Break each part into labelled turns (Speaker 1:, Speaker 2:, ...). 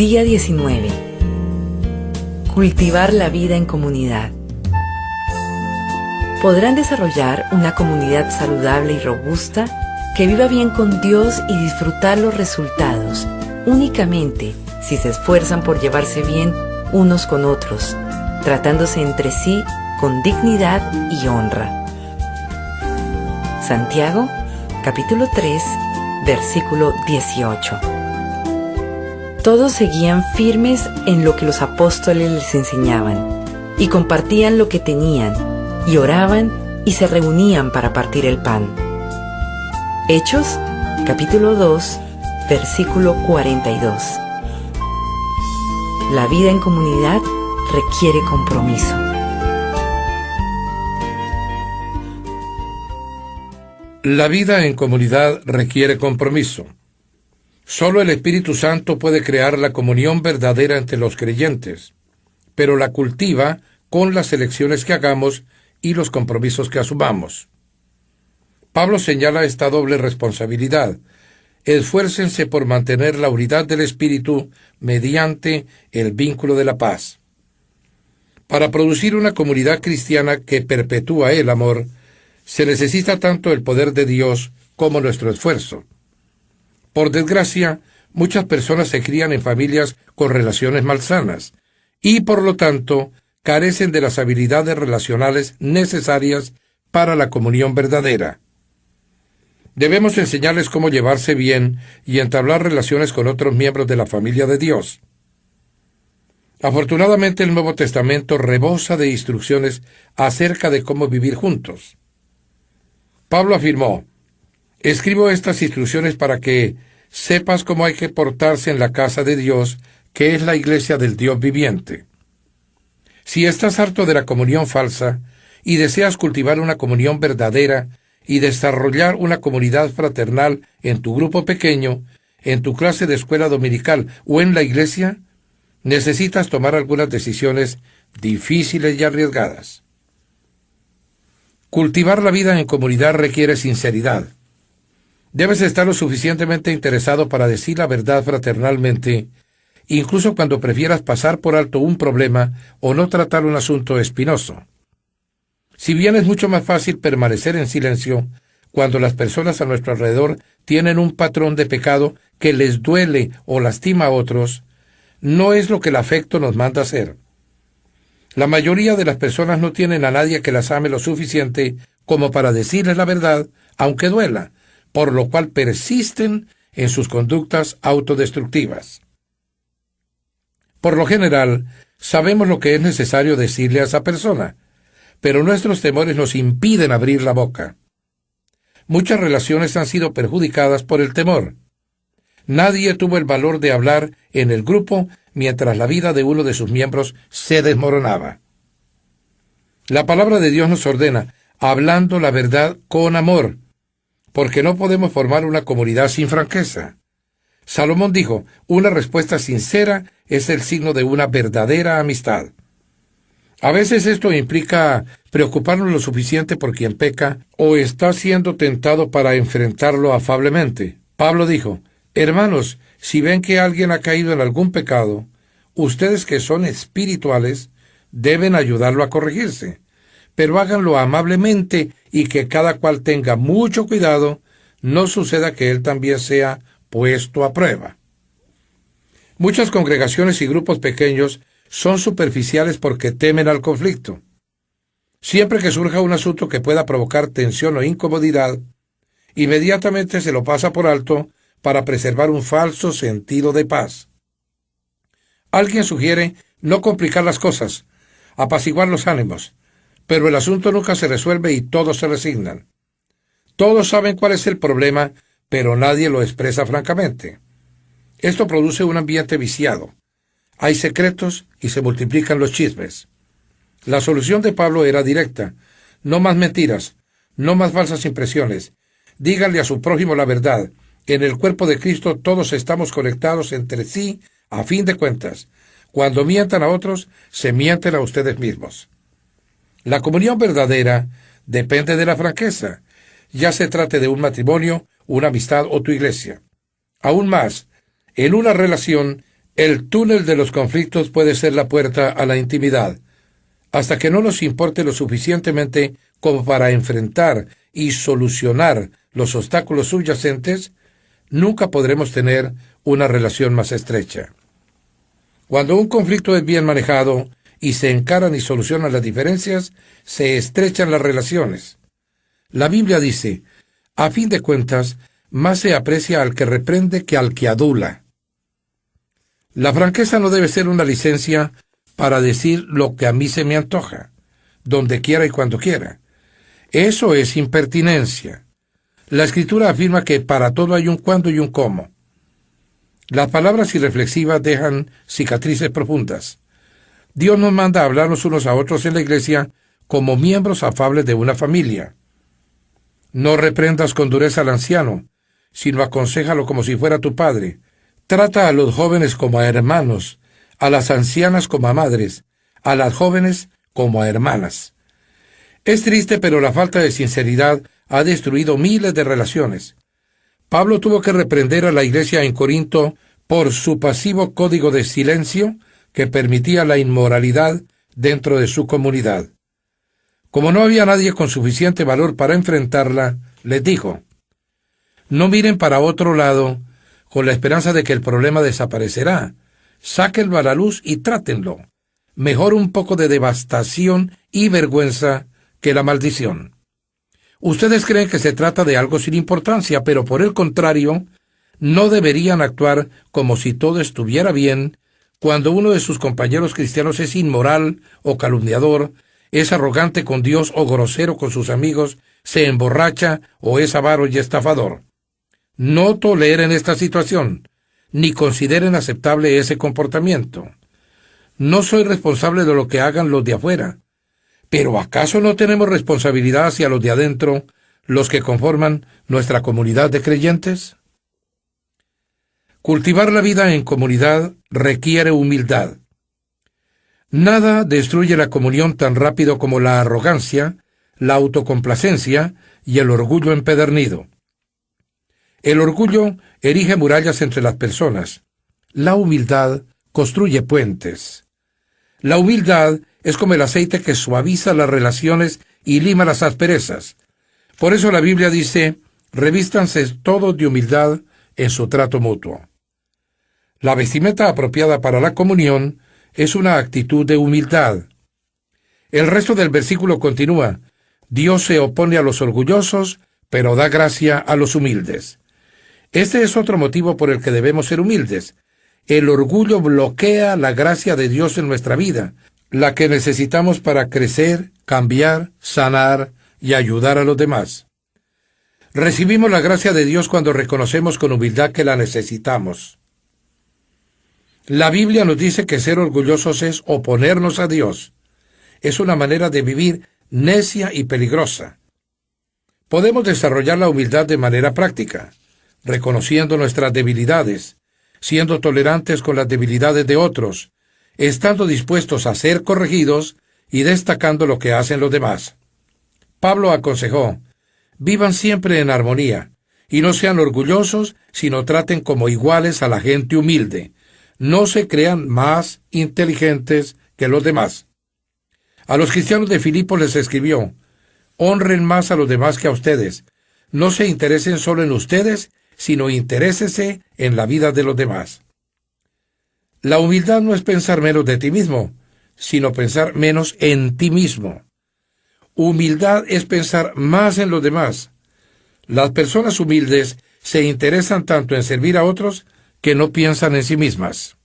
Speaker 1: Día 19. Cultivar la vida en comunidad. Podrán desarrollar una comunidad saludable y robusta que viva bien con Dios y disfrutar los resultados únicamente si se esfuerzan por llevarse bien unos con otros, tratándose entre sí con dignidad y honra. Santiago, capítulo 3, versículo 18. Todos seguían firmes en lo que los apóstoles les enseñaban, y compartían lo que tenían, y oraban y se reunían para partir el pan. Hechos, capítulo 2, versículo 42. La vida en comunidad requiere compromiso.
Speaker 2: La vida en comunidad requiere compromiso. Solo el Espíritu Santo puede crear la comunión verdadera entre los creyentes, pero la cultiva con las elecciones que hagamos y los compromisos que asumamos. Pablo señala esta doble responsabilidad. Esfuércense por mantener la unidad del Espíritu mediante el vínculo de la paz. Para producir una comunidad cristiana que perpetúa el amor, se necesita tanto el poder de Dios como nuestro esfuerzo. Por desgracia, muchas personas se crían en familias con relaciones malsanas y, por lo tanto, carecen de las habilidades relacionales necesarias para la comunión verdadera. Debemos enseñarles cómo llevarse bien y entablar relaciones con otros miembros de la familia de Dios. Afortunadamente, el Nuevo Testamento rebosa de instrucciones acerca de cómo vivir juntos. Pablo afirmó: escribo estas instrucciones para que sepas cómo hay que portarse en la casa de Dios, que es la iglesia del Dios viviente. Si estás harto de la comunión falsa y deseas cultivar una comunión verdadera y desarrollar una comunidad fraternal en tu grupo pequeño, en tu clase de escuela dominical o en la iglesia, necesitas tomar algunas decisiones difíciles y arriesgadas. Cultivar la vida en comunidad requiere sinceridad. Debes estar lo suficientemente interesado para decir la verdad fraternalmente, incluso cuando prefieras pasar por alto un problema o no tratar un asunto espinoso. Si bien es mucho más fácil permanecer en silencio cuando las personas a nuestro alrededor tienen un patrón de pecado que les duele o lastima a otros, no es lo que el afecto nos manda hacer. La mayoría de las personas no tienen a nadie que las ame lo suficiente como para decirles la verdad, aunque duela, por lo cual persisten en sus conductas autodestructivas. Por lo general, sabemos lo que es necesario decirle a esa persona, pero nuestros temores nos impiden abrir la boca. Muchas relaciones han sido perjudicadas por el temor. Nadie tuvo el valor de hablar en el grupo mientras la vida de uno de sus miembros se desmoronaba. La palabra de Dios nos ordena, hablando la verdad con amor, porque no podemos formar una comunidad sin franqueza. Salomón dijo, una respuesta sincera es el signo de una verdadera amistad. A veces esto implica preocuparnos lo suficiente por quien peca o está siendo tentado para enfrentarlo afablemente. Pablo dijo, hermanos, si ven que alguien ha caído en algún pecado, ustedes que son espirituales deben ayudarlo a corregirse, pero háganlo amablemente y que cada cual tenga mucho cuidado, no suceda que él también sea puesto a prueba. Muchas congregaciones y grupos pequeños son superficiales porque temen al conflicto. Siempre que surja un asunto que pueda provocar tensión o incomodidad, inmediatamente se lo pasa por alto para preservar un falso sentido de paz. Alguien sugiere no complicar las cosas, apaciguar los ánimos, pero el asunto nunca se resuelve y todos se resignan. Todos saben cuál es el problema, pero nadie lo expresa francamente. Esto produce un ambiente viciado. Hay secretos y se multiplican los chismes. La solución de Pablo era directa. No más mentiras, no más falsas impresiones. Díganle a su prójimo la verdad. En el cuerpo de Cristo todos estamos conectados entre sí a fin de cuentas. Cuando mientan a otros, se mienten a ustedes mismos. La comunión verdadera depende de la franqueza, ya se trate de un matrimonio, una amistad o tu iglesia. Aún más, en una relación El túnel de los conflictos puede ser la puerta a la intimidad. Hasta que no nos importe lo suficientemente como para enfrentar y solucionar los obstáculos subyacentes, nunca podremos tener una relación más estrecha. Cuando un conflicto es bien manejado y se encaran y solucionan las diferencias, se estrechan las relaciones. La Biblia dice, a fin de cuentas, más se aprecia al que reprende que al que adula. La franqueza no debe ser una licencia para decir lo que a mí se me antoja, donde quiera y cuando quiera. Eso es impertinencia. La Escritura afirma que para todo hay un cuándo y un cómo. Las palabras irreflexivas dejan cicatrices profundas. Dios nos manda a hablarnos unos a otros en la iglesia como miembros afables de una familia. No reprendas con dureza al anciano, sino aconséjalo como si fuera tu padre. Trata a los jóvenes como a hermanos, a las ancianas como a madres, a las jóvenes como a hermanas. Es triste, pero la falta de sinceridad ha destruido miles de relaciones. Pablo tuvo que reprender a la iglesia en Corinto por su pasivo código de silencio que permitía la inmoralidad dentro de su comunidad. Como no había nadie con suficiente valor para enfrentarla, les dijo, no miren para otro lado con la esperanza de que el problema desaparecerá. Sáquenlo a la luz y trátenlo. Mejor un poco de devastación y vergüenza que la maldición. Ustedes creen que se trata de algo sin importancia, pero por el contrario, no deberían actuar como si todo estuviera bien cuando uno de sus compañeros cristianos es inmoral o calumniador, es arrogante con Dios o grosero con sus amigos, se emborracha o es avaro y estafador. No toleren esta situación, ni consideren aceptable ese comportamiento. No soy responsable de lo que hagan los de afuera, pero ¿acaso no tenemos responsabilidad hacia los de adentro, los que conforman nuestra comunidad de creyentes? Cultivar la vida en comunidad requiere humildad. Nada destruye la comunión tan rápido como la arrogancia, la autocomplacencia y el orgullo empedernido. El orgullo erige murallas entre las personas. La humildad construye puentes. La humildad es como el aceite que suaviza las relaciones y lima las asperezas. Por eso la Biblia dice, revístanse todos de humildad en su trato mutuo. La vestimenta apropiada para la comunión es una actitud de humildad. El resto del versículo continúa, Dios se opone a los orgullosos, pero da gracia a los humildes. Este es otro motivo por el que debemos ser humildes. El orgullo bloquea la gracia de Dios en nuestra vida, la que necesitamos para crecer, cambiar, sanar y ayudar a los demás. Recibimos la gracia de Dios cuando reconocemos con humildad que la necesitamos. La Biblia nos dice que ser orgullosos es oponernos a Dios. Es una manera de vivir necia y peligrosa. Podemos desarrollar la humildad de manera práctica, reconociendo nuestras debilidades, siendo tolerantes con las debilidades de otros, estando dispuestos a ser corregidos y destacando lo que hacen los demás. Pablo aconsejó, vivan siempre en armonía, y no sean orgullosos, sino traten como iguales a la gente humilde. No se crean más inteligentes que los demás. A los cristianos de Filipos les escribió, honren más a los demás que a ustedes. No se interesen solo en ustedes, sino interésese en la vida de los demás. La humildad no es pensar menos de ti mismo, sino pensar menos en ti mismo. Humildad es pensar más en los demás. Las personas humildes se interesan tanto en servir a otros que no piensan en sí mismas.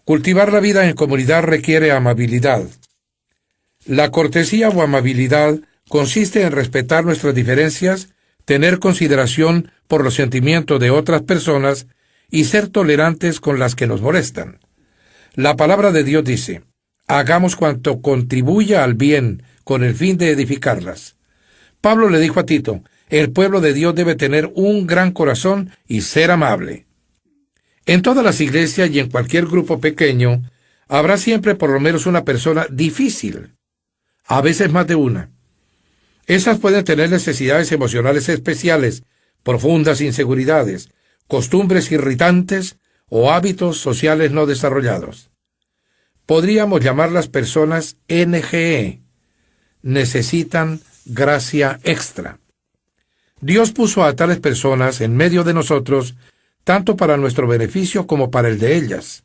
Speaker 2: Cultivar la vida en comunidad requiere amabilidad. La cortesía o amabilidad consiste en respetar nuestras diferencias, tener consideración por los sentimientos de otras personas y ser tolerantes con las que nos molestan. La palabra de Dios dice, hagamos cuanto contribuya al bien con el fin de edificarlas. Pablo le dijo a Tito, el pueblo de Dios debe tener un gran corazón y ser amable. En todas las iglesias y en cualquier grupo pequeño, habrá siempre por lo menos una persona difícil, a veces más de una. Esas pueden tener necesidades emocionales especiales, profundas inseguridades, costumbres irritantes o hábitos sociales no desarrollados. Podríamos llamarlas personas NGE. Necesitan gracia extra. Dios puso a tales personas en medio de nosotros, tanto para nuestro beneficio como para el de ellas.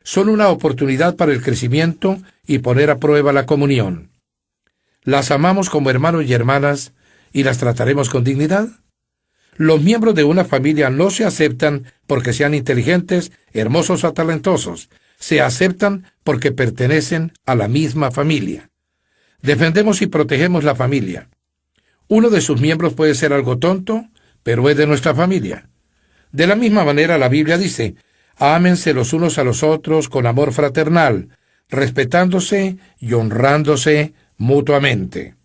Speaker 2: Son una oportunidad para el crecimiento y poner a prueba la comunión. ¿Las amamos como hermanos y hermanas y las trataremos con dignidad? Los miembros de una familia no se aceptan porque sean inteligentes, hermosos o talentosos. Se aceptan porque pertenecen a la misma familia. Defendemos y protegemos la familia. Uno de sus miembros puede ser algo tonto, pero es de nuestra familia. De la misma manera, la Biblia dice: ámense los unos a los otros con amor fraternal, respetándose y honrándose mutuamente.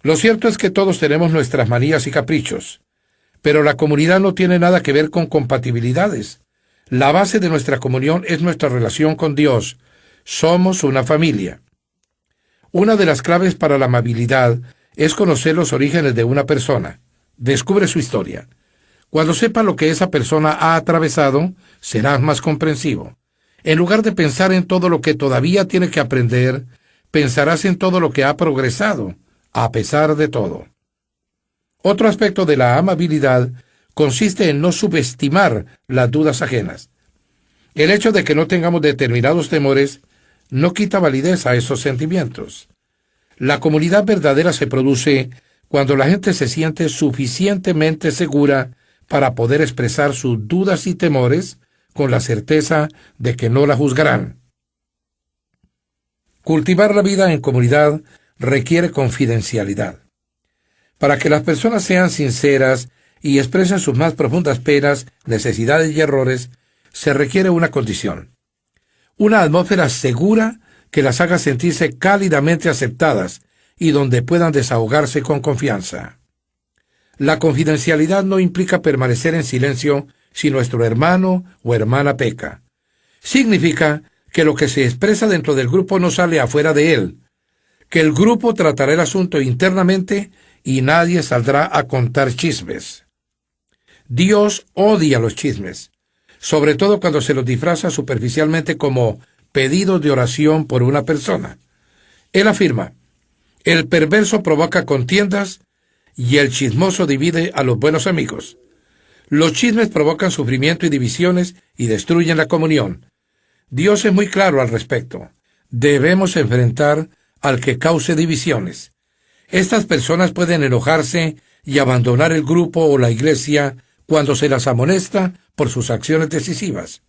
Speaker 2: Lo cierto es que todos tenemos nuestras manías y caprichos, pero la comunidad no tiene nada que ver con compatibilidades. La base de nuestra comunión es nuestra relación con Dios. Somos una familia. Una de las claves para la amabilidad es conocer los orígenes de una persona. Descubre su historia. Cuando sepa lo que esa persona ha atravesado, serás más comprensivo. En lugar de pensar en todo lo que todavía tiene que aprender, pensarás en todo lo que ha progresado, a pesar de todo. Otro aspecto de la amabilidad consiste en no subestimar las dudas ajenas. El hecho de que no tengamos determinados temores no quita validez a esos sentimientos. La comunidad verdadera se produce cuando la gente se siente suficientemente segura para poder expresar sus dudas y temores con la certeza de que no la juzgarán. Cultivar la vida en comunidad requiere confidencialidad. Para que las personas sean sinceras y expresen sus más profundas penas, necesidades y errores, se requiere una condición: una atmósfera segura que las haga sentirse cálidamente aceptadas y donde puedan desahogarse con confianza. La confidencialidad no implica permanecer en silencio si nuestro hermano o hermana peca. Significa que lo que se expresa dentro del grupo no sale afuera de él, que el grupo tratará el asunto internamente y nadie saldrá a contar chismes. Dios odia los chismes, sobre todo cuando se los disfraza superficialmente como pedidos de oración por una persona. Él afirma: el perverso provoca contiendas y el chismoso divide a los buenos amigos. Los chismes provocan sufrimiento y divisiones y destruyen la comunión. Dios es muy claro al respecto. Debemos enfrentar al que cause divisiones. Estas personas pueden enojarse y abandonar el grupo o la iglesia cuando se las amonesta por sus acciones decisivas.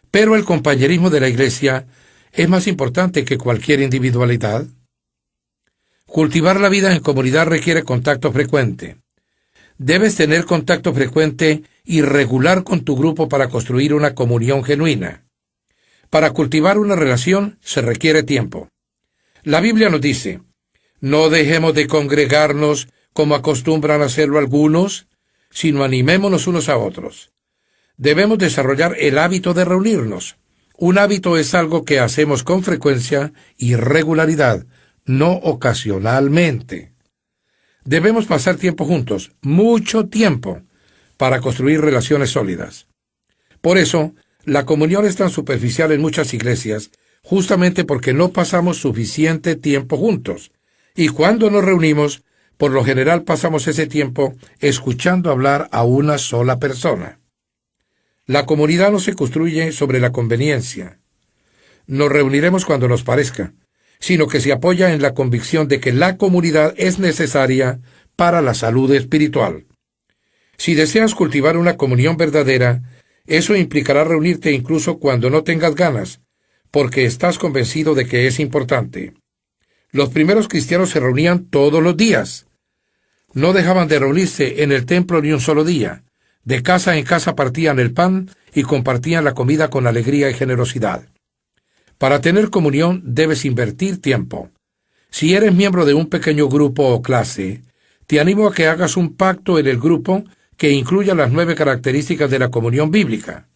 Speaker 2: Pero el compañerismo de la iglesia es más importante que cualquier individualidad. Cultivar la vida en comunidad requiere contacto frecuente. Debes tener contacto frecuente y regular con tu grupo para construir una comunión genuina. Para cultivar una relación se requiere tiempo. La Biblia nos dice: no dejemos de congregarnos como acostumbran hacerlo algunos, sino animémonos unos a otros. Debemos desarrollar el hábito de reunirnos. Un hábito es algo que hacemos con frecuencia y regularidad, no ocasionalmente. Debemos pasar tiempo juntos, mucho tiempo, para construir relaciones sólidas. Por eso, la comunión es tan superficial en muchas iglesias, justamente porque no pasamos suficiente tiempo juntos. Y cuando nos reunimos, por lo general pasamos ese tiempo escuchando hablar a una sola persona. La comunidad no se construye sobre la conveniencia. Nos reuniremos cuando nos parezca, sino que se apoya en la convicción de que la comunidad es necesaria para la salud espiritual. Si deseas cultivar una comunión verdadera, eso implicará reunirte incluso cuando no tengas ganas, porque estás convencido de que es importante. Los primeros cristianos se reunían todos los días. No dejaban de reunirse en el templo ni un solo día. De casa en casa partían el pan y compartían la comida con alegría y generosidad. Para tener comunión debes invertir tiempo. Si eres miembro de un pequeño grupo o clase, te animo a que hagas un pacto en el grupo que incluya las 9 características de la comunión bíblica.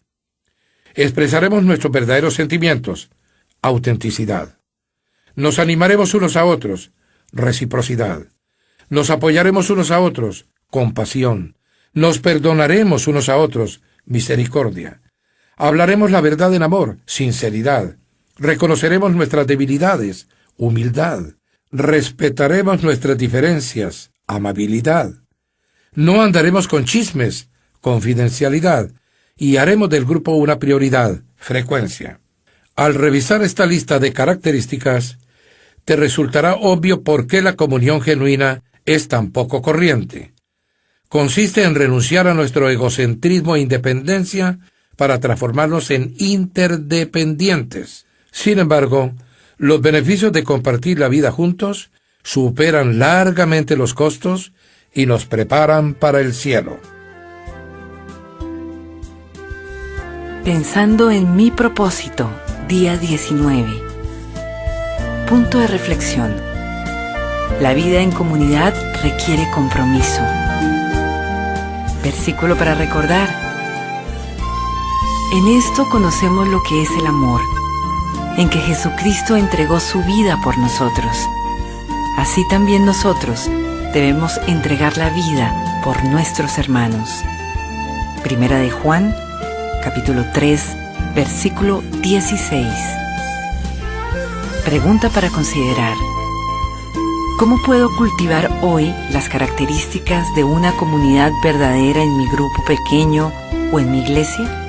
Speaker 2: Expresaremos nuestros verdaderos sentimientos: autenticidad. Nos animaremos unos a otros: reciprocidad. Nos apoyaremos unos a otros: compasión. Nos perdonaremos unos a otros: misericordia. Hablaremos la verdad en amor, sinceridad. Reconoceremos nuestras debilidades, humildad. Respetaremos nuestras diferencias, amabilidad. No andaremos con chismes, confidencialidad. Y haremos del grupo una prioridad, frecuencia. Al revisar esta lista de características, te resultará obvio por qué la comunión genuina es tan poco corriente. Consiste en renunciar a nuestro egocentrismo e independencia para transformarnos en interdependientes. Sin embargo, los beneficios de compartir la vida juntos superan largamente los costos y nos preparan para el cielo.
Speaker 1: Pensando en mi propósito, día 19. Punto de reflexión. La vida en comunidad requiere compromiso. Versículo para recordar. En esto conocemos lo que es el amor, en que Jesucristo entregó su vida por nosotros. Así también nosotros debemos entregar la vida por nuestros hermanos. Primera de Juan, capítulo 3, versículo 16. Pregunta para considerar. ¿Cómo puedo cultivar hoy las características de una comunidad verdadera en mi grupo pequeño o en mi iglesia?